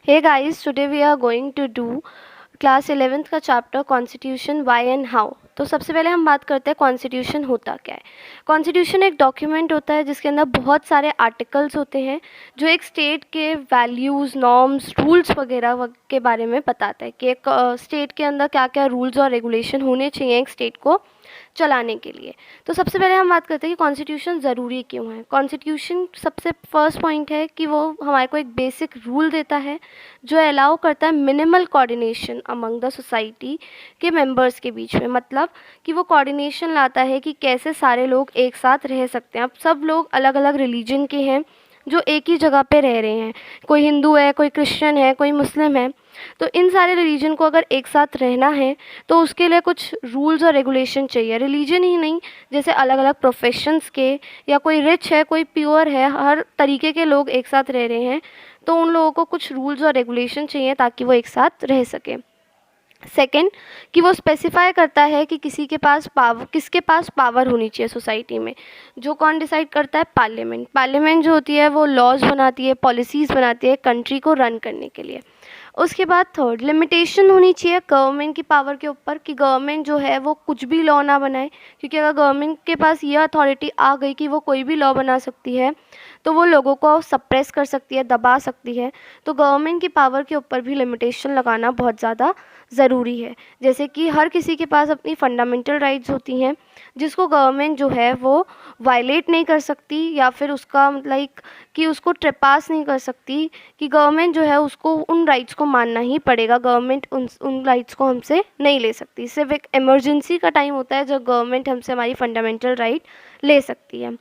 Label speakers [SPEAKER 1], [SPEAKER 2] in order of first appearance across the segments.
[SPEAKER 1] Hey guys, today we are going to do class 11th का chapter constitution why and how. तो सबसे पहले हम बात करते हैं कॉन्स्टिट्यूशन होता क्या है। कॉन्स्टिट्यूशन एक डॉक्यूमेंट होता है जिसके अंदर बहुत सारे आर्टिकल्स होते हैं जो एक स्टेट के वैल्यूज़, नॉर्म्स, रूल्स वगैरह के बारे में बताता है कि एक स्टेट के अंदर क्या क्या रूल्स और रेगुलेशन होने चाहिए एक स्टेट को चलाने के लिए। तो सबसे पहले हम बात करते हैं कि कॉन्स्टिट्यूशन ज़रूरी क्यों है। कॉन्स्टिट्यूशन सबसे फर्स्ट पॉइंट है कि वो हमारे को एक बेसिक रूल देता है जो अलाउ करता है minimal coordination among the society के मेंबर्स के बीच में। मतलब कि वो कोऑर्डिनेशन लाता है कि कैसे सारे लोग एक साथ रह सकते हैं। अब सब लोग अलग अलग रिलीजन के हैं जो एक ही जगह पे रह रहे हैं, कोई हिंदू है, कोई क्रिश्चियन है, कोई मुस्लिम है। तो इन सारे रिलीजन को अगर एक साथ रहना है तो उसके लिए कुछ रूल्स और रेगुलेशन चाहिए। रिलीजन ही नहीं, जैसे अलग अलग प्रोफेशंस के, या कोई रिच है, कोई प्योर है, हर तरीके के लोग एक साथ रह रहे हैं तो उन लोगों को कुछ रूल्स और रेगुलेशन चाहिए ताकि वो एक साथ रह सकें। सेकंड, कि वो स्पेसिफाई करता है कि किसके पास पावर होनी चाहिए सोसाइटी में। जो कौन डिसाइड करता है? पार्लियामेंट। पार्लियामेंट जो होती है वो लॉज बनाती है, पॉलिसीज़ बनाती है कंट्री को रन करने के लिए। उसके बाद थर्ड, लिमिटेशन होनी चाहिए गवर्नमेंट की पावर के ऊपर कि गवर्नमेंट जो है वो कुछ भी लॉ ना बनाए, क्योंकि अगर गवर्नमेंट के पास ये अथॉरिटी आ गई कि वो कोई भी लॉ बना सकती है तो वो लोगों को सप्रेस कर सकती है, दबा सकती है। तो गवर्नमेंट की पावर के ऊपर भी लिमिटेशन लगाना बहुत ज़्यादा ज़रूरी है। जैसे कि हर किसी के पास अपनी फंडामेंटल राइट्स होती हैं जिसको गवर्नमेंट जो है वो वायलेट नहीं कर सकती, या फिर उसका लाइक कि उसको ट्रेपास नहीं कर सकती, कि गवर्नमेंट जो है उसको उन राइट्स को मानना ही पड़ेगा। गवर्नमेंट उन राइट्स को हमसे नहीं ले सकती। सिर्फ एक इमरजेंसी का टाइम होता है जब गवर्नमेंट हमसे हमारी फंडामेंटल राइट ले सकती है।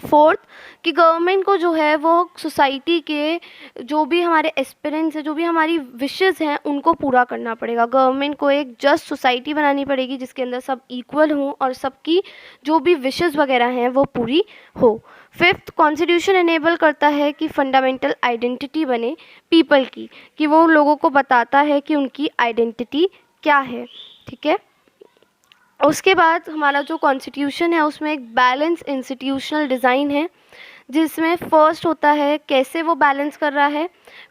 [SPEAKER 1] फोर्थ, कि गवर्नमेंट को जो है वो सोसाइटी के जो भी हमारे एस्पिरेंट्स हैं, जो भी हमारी विशेस हैं, उनको पूरा करना पड़ेगा। गवर्नमेंट को एक जस्ट सोसाइटी बनानी पड़ेगी जिसके अंदर सब इक्वल हों और सबकी जो भी विशेस वगैरह हैं वो पूरी हो। फिफ्थ, कॉन्स्टिट्यूशन इनेबल करता है कि फंडामेंटल आइडेंटिटी बने पीपल की, कि वो लोगों को बताता है कि उनकी आइडेंटिटी क्या है। ठीक है। उसके बाद हमारा जो कॉन्स्टिट्यूशन है उसमें एक बैलेंस इंस्टीट्यूशनल डिज़ाइन है, जिसमें फर्स्ट होता है कैसे वो बैलेंस कर रहा है,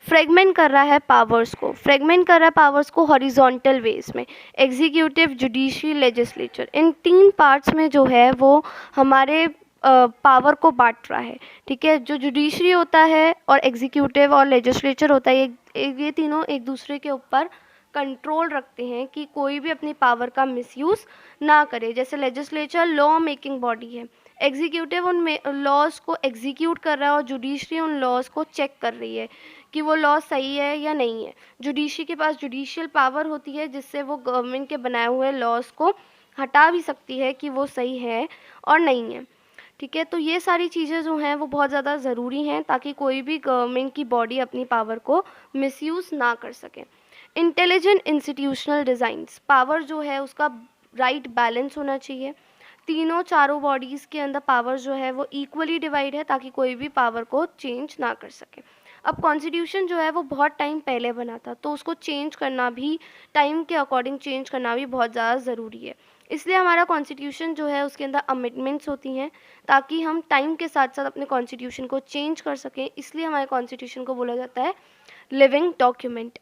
[SPEAKER 1] फ्रेगमेंट कर रहा है पावर्स को, हॉरिजॉन्टल वेज में, एग्जीक्यूटिव, जुडिशरी, लेजिस्लेचर, इन तीन पार्ट्स में जो है वो हमारे पावर को बांट रहा है। ठीक है। जो जुडिशरी होता है और एग्जीक्यूटिव और लेजिस्लेचर होता है, ये तीनों एक दूसरे के ऊपर कंट्रोल रखते हैं कि कोई भी अपनी पावर का मिसयूज़ ना करे। जैसे लेजिस्लेचर लॉ मेकिंग बॉडी है, एग्जीक्यूटिव उन लॉज को एग्जीक्यूट कर रहा है और जुडिशरी उन लॉज को चेक कर रही है कि वो लॉ सही है या नहीं है। जुडिशरी के पास जुडिशियल पावर होती है जिससे वो गवर्नमेंट के बनाए हुए लॉज को हटा भी सकती है कि वो सही है और नहीं है। ठीक है। तो ये सारी चीज़ें जो हैं वो बहुत ज़्यादा ज़रूरी हैं ताकि कोई भी गवर्नमेंट की बॉडी अपनी पावर को मिसयूज़ ना कर सके। इंटेलिजेंट इंस्टीट्यूशनल डिज़ाइंस, पावर जो है उसका राइट बैलेंस होना चाहिए। तीनों चारों बॉडीज़ के अंदर पावर जो है वो इक्वली डिवाइड है ताकि कोई भी पावर को चेंज ना कर सके। अब कॉन्स्टिट्यूशन जो है वो बहुत टाइम पहले बना था तो उसको चेंज करना भी, टाइम के अकॉर्डिंग चेंज करना भी बहुत ज़्यादा ज़रूरी है। इसलिए हमारा कॉन्स्टिट्यूशन जो है उसके अंदर अमेंडमेंट्स होती हैं ताकि हम टाइम के साथ साथ अपने कॉन्स्टिट्यूशन को चेंज कर सकें। इसलिए हमारे कॉन्स्टिट्यूशन को बोला जाता है लिविंग डॉक्यूमेंट।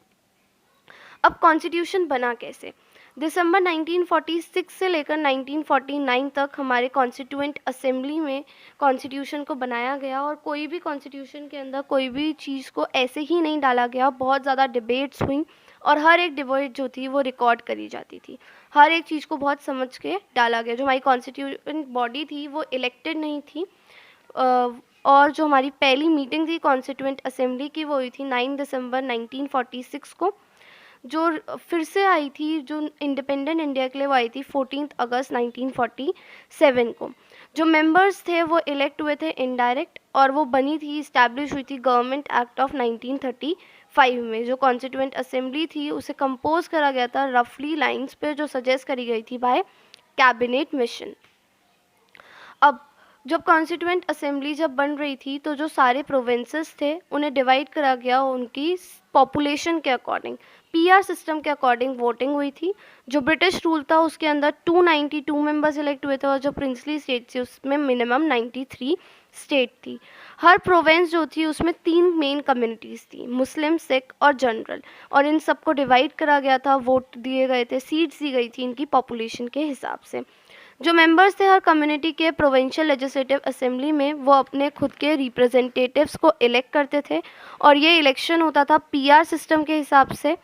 [SPEAKER 1] अब कॉन्स्टिट्यूशन बना कैसे? दिसंबर 1946 से लेकर 1949 तक हमारे कॉन्स्टिट्यूएंट असेंबली में कॉन्स्टिट्यूशन को बनाया गया, और कोई भी कॉन्स्टिट्यूशन के अंदर कोई भी चीज़ को ऐसे ही नहीं डाला गया। बहुत ज़्यादा डिबेट्स हुई और हर एक डिबेट जो थी वो रिकॉर्ड करी जाती थी। हर एक चीज़ को बहुत समझ के डाला गया। जो हमारी कॉन्स्टिट्यूएंट बॉडी थी वो इलेक्टेड नहीं थी, और जो हमारी पहली मीटिंग थी कॉन्स्टिट्यूएंट असेंबली की वो हुई थी 9 दिसंबर 1946 को। जो फिर से आई थी, जो इंडिपेंडेंट इंडिया के लिए, वो आई थी 14 अगस्त 1947 को। जो मेंबर्स थे वो इलेक्ट हुए थे इनडायरेक्ट, और वो बनी थी, इस्टेब्लिश हुई थी गवर्नमेंट एक्ट ऑफ 1935 में। जो कॉन्स्टिट्यूएंट असेंबली थी उसे कंपोज करा गया था रफली लाइंस पे जो सजेस्ट करी गई थी बाय कैबिनेट मिशन। अब जब कॉन्स्टिट्यूएंट असेंबली जब बन रही थी तो जो सारे प्रोविंसेस थे उन्हें डिवाइड करा गया उनकी पॉपुलेशन के अकॉर्डिंग, पीआर सिस्टम के अकॉर्डिंग वोटिंग हुई थी। जो ब्रिटिश रूल था उसके अंदर 292 मेंबर्स इलेक्ट हुए थे और जो प्रिंसली स्टेट थी उसमें मिनिमम 93 स्टेट थी। हर प्रोविंस जो थी उसमें 3 मेन कम्युनिटीज़ थी, मुस्लिम, सिख और जनरल, और इन सबको डिवाइड करा गया था, वोट दिए गए थे, सीट्स दी गई थी इनकी पॉपुलेशन के हिसाब से। जो मेंबर्स थे हर कम्युनिटी के प्रोविंशियल लेजिस्लेटिव असेंबली में वो अपने खुद के रिप्रेजेंटेटिव्स को इलेक्ट करते थे और ये इलेक्शन होता था पीआर सिस्टम के हिसाब से।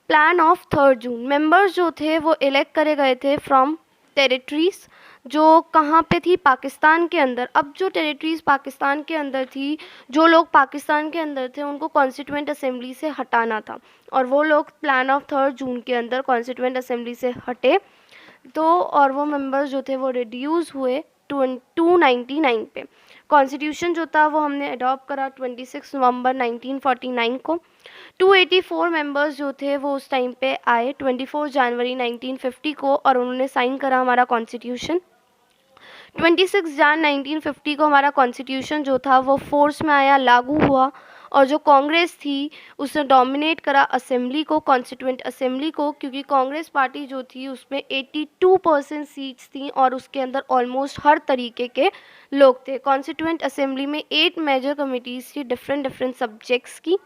[SPEAKER 1] प्लान ऑफ 3 जून, मेंबर्स जो थे वो इलेक्ट करे गए थे फ्रॉम टेरिटरीज जो कहाँ पे थी, पाकिस्तान के अंदर। अब जो टेरिटरीज पाकिस्तान के अंदर थी, जो लोग पाकिस्तान के अंदर थे उनको कॉन्स्टिट्यूएंट असेंबली से हटाना था और वो लोग प्लान ऑफ 3 जून के अंदर कॉन्स्टिट्यूएंट असेंबली से हटे तो, और वो मेंबर्स जो थे वो रिड्यूस हुए 299 पे। कॉन्स्टिट्यूशन जो था वो हमने अडॉप्ट करा 26 नवंबर 1949 को। 284 मेंबर्स जो थे वो उस टाइम पे आए 24 जनवरी 1950 को और उन्होंने साइन करा हमारा कॉन्स्टिट्यूशन। 26 जन 1950 को हमारा कॉन्स्टिट्यूशन जो था वो फोर्स में आया, लागू हुआ, और जो कांग्रेस थी उसने डोमिनेट करा असेंबली को, कॉन्स्टिट्यूएंट असेंबली को, क्योंकि कांग्रेस पार्टी जो थी उसमें 82% सीट्स थी और उसके अंदर ऑलमोस्ट हर तरीके के लोग थे। कॉन्स्टिट्यूएंट असेंबली में 8 मेजर कमिटीज़ थी डिफरेंट सब्जेक्ट्स की।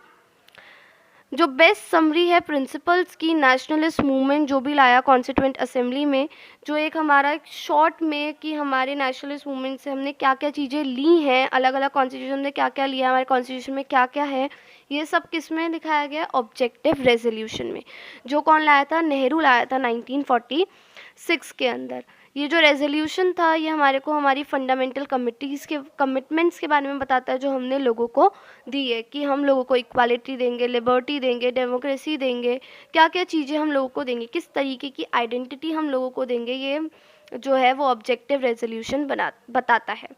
[SPEAKER 1] जो बेस्ट समरी है प्रिंसिपल्स की नेशनलिस्ट मूवमेंट जो भी लाया कॉन्स्टिट्यूएंट असेंबली में, जो एक हमारा एक शॉर्ट में कि हमारे नेशनलिस्ट मूवमेंट से हमने क्या क्या चीज़ें ली हैं, अलग अलग कॉन्स्टिट्यूशन में क्या क्या लिया, हमारे कॉन्स्टिट्यूशन में क्या क्या है, ये सब किस में दिखाया गया, ऑब्जेक्टिव रेजोल्यूशन में। जो कौन लाया था, नेहरू लाया था 1946 के अंदर। ये जो रेजोल्यूशन था ये हमारे को हमारी फंडामेंटल कमिटमेंट्स के बारे में बताता है जो हमने लोगों को दी है, कि हम लोगों को इक्वालिटी देंगे, लिबर्टी देंगे, डेमोक्रेसी देंगे, क्या क्या चीज़ें हम लोगों को देंगे, किस तरीके की आइडेंटिटी हम लोगों को देंगे, ये जो है वो ऑब्जेक्टिव रेजोल्यूशन बताता है।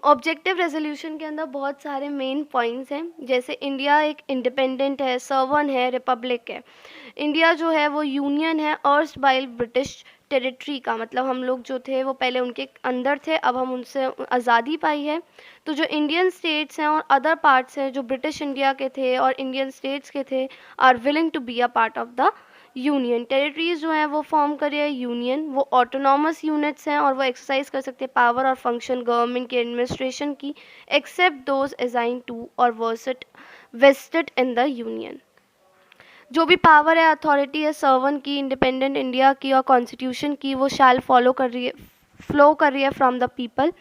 [SPEAKER 1] ऑब्जेक्टिव रेजोल्यूशन के अंदर बहुत सारे मेन पॉइंट्स हैं, जैसे इंडिया एक इंडिपेंडेंट है, सॉवरेन है, रिपब्लिक है। इंडिया जो है वो यूनियन है अर्स्ट बाय ब्रिटिश टेरिटरी का, मतलब हम लोग जो थे वो पहले उनके अंदर थे, अब हम उनसे आज़ादी पाई है। तो जो इंडियन स्टेट्स हैं और अदर पार्ट्स हैं जो ब्रिटिश इंडिया के थे और इंडियन स्टेट्स के थे, are willing to be a part of the union. Territories जो हैं वो फॉर्म करे यूनियन, वो ऑटोनॉमस यूनिट्स हैं और वो एक्सरसाइज कर सकते हैं पावर और फंक्शन गवर्नमेंट की एडमिनिस्ट्रेशन की, एक्सेप्ट दोज असाइन टू और वेस्टेड इन द यूनियन। जो भी पावर है, अथॉरिटी है सर्वन की, इंडिपेंडेंट इंडिया की और कॉन्स्टिट्यूशन की, वो शैल फ्लो कर रही है फ्रॉम द पीपल।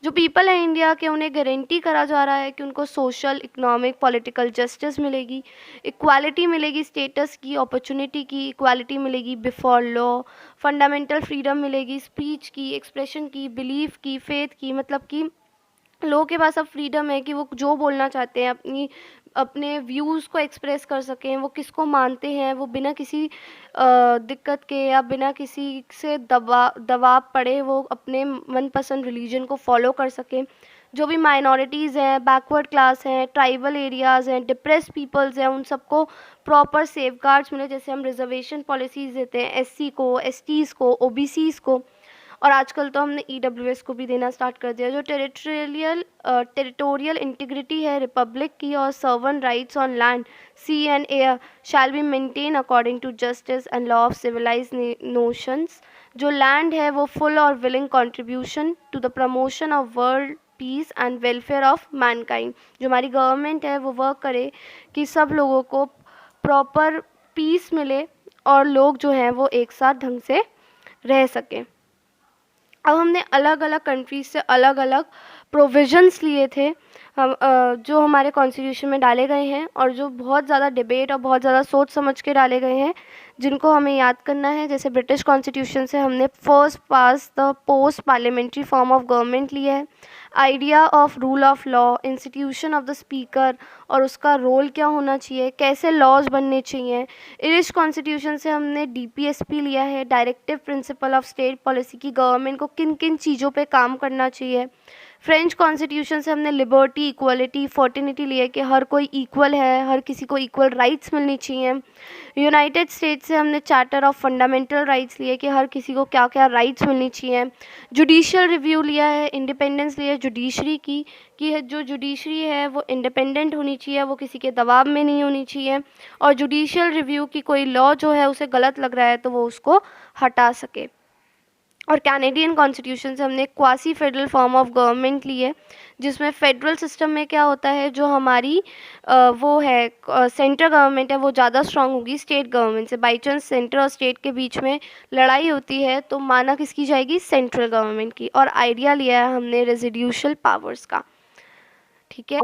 [SPEAKER 1] जो पीपल है इंडिया के उन्हें गारंटी करा जा रहा है कि उनको सोशल, इकोनॉमिक, पॉलिटिकल जस्टिस मिलेगी, इक्वालिटी मिलेगी, स्टेटस की, अपॉर्चुनिटी की, इक्वालिटी मिलेगी बिफोर लॉ, फंडामेंटल फ्रीडम मिलेगी, स्पीच की, एक्सप्रेशन की, बिलीफ की, फेथ की, मतलब कि लोगों के पास अब फ्रीडम है कि वो जो बोलना चाहते हैं, अपने व्यूज़ को एक्सप्रेस कर सकें, वो किसको मानते हैं, वो बिना किसी दिक्कत के या बिना किसी से दबाव पड़े वो अपने मनपसंद रिलीजन को फॉलो कर सकें। जो भी माइनॉरिटीज़ हैं, बैकवर्ड क्लास हैं, ट्राइबल एरियाज़ हैं, डिप्रेस पीपल्स हैं, उन सबको प्रॉपर सेफगार्ड्स मिले, जैसे हम रिजर्वेशन पॉलिसीज़ देते हैं एससी को, एसटीज़ को, ओबीसीज़ को, और आजकल तो हमने ईडब्ल्यूएस को भी देना स्टार्ट कर दिया। जो टेरिटोरियल इंटीग्रिटी है रिपब्लिक की और sovereign rights on land, sea and air shall be maintain according to justice and law of civilized notions. जो लैंड है वो फुल और willing contribution to the promotion of world peace and welfare of mankind. जो हमारी government है वो work करे कि सब लोगों को प्रॉपर पीस मिले और लोग जो हैं वो एक साथ ढंग से रह सकें। अब हमने अलग अलग कंट्रीज से अलग अलग प्रोविजंस लिए थे हम जो हमारे कॉन्स्टिट्यूशन में डाले गए हैं और जो बहुत ज़्यादा डिबेट और बहुत ज़्यादा सोच समझ के डाले गए हैं, जिनको हमें याद करना है। जैसे ब्रिटिश कॉन्स्टिट्यूशन से हमने first pass the post parliamentary form of government लिया है, idea of rule of law, institution of the speaker और उसका रोल क्या होना चाहिए, कैसे लॉज बनने चाहिए। इंग्लिश कॉन्स्टिट्यूशन से हमने डीपीएसपी लिया है, directive principle of state policy, की गवर्नमेंट को किन किन चीज़ों पे काम करना चाहिए। फ्रेंच कॉन्स्टिट्यूशन से हमने लिबर्टी, इक्वलिटी, फर्टिनिटी लिया कि हर कोई इक्वल है, हर किसी को इक्वल राइट्स मिलनी चाहिए। यूनाइटेड स्टेट्स से हमने चार्टर ऑफ फंडामेंटल राइट्स लिए कि हर किसी को क्या क्या राइट्स मिलनी चाहिए। जुडिशियल रिव्यू लिया है, इंडिपेंडेंस लिया है जुडिशरी की, कि जो जुडिशरी है वो इंडिपेंडेंट होनी चाहिए, वो किसी के दबाव में नहीं होनी चाहिए। और जुडिशियल रिव्यू की कोई लॉ जो है उसे गलत लग रहा है तो वो उसको हटा सके। और कैनेडियन कॉन्स्टिट्यूशन से हमने quasi federal form of government ली है, जिसमें फेडरल सिस्टम में क्या होता है, जो हमारी वो है सेंट्रल गवर्नमेंट है वो ज़्यादा स्ट्रांग होगी स्टेट गवर्नमेंट से। बाई चांस सेंटर और स्टेट के बीच में लड़ाई होती है तो माना किसकी जाएगी, सेंट्रल गवर्नमेंट की। और आइडिया लिया है हमने रेजिड्यूशल पावर्स का, ठीक है।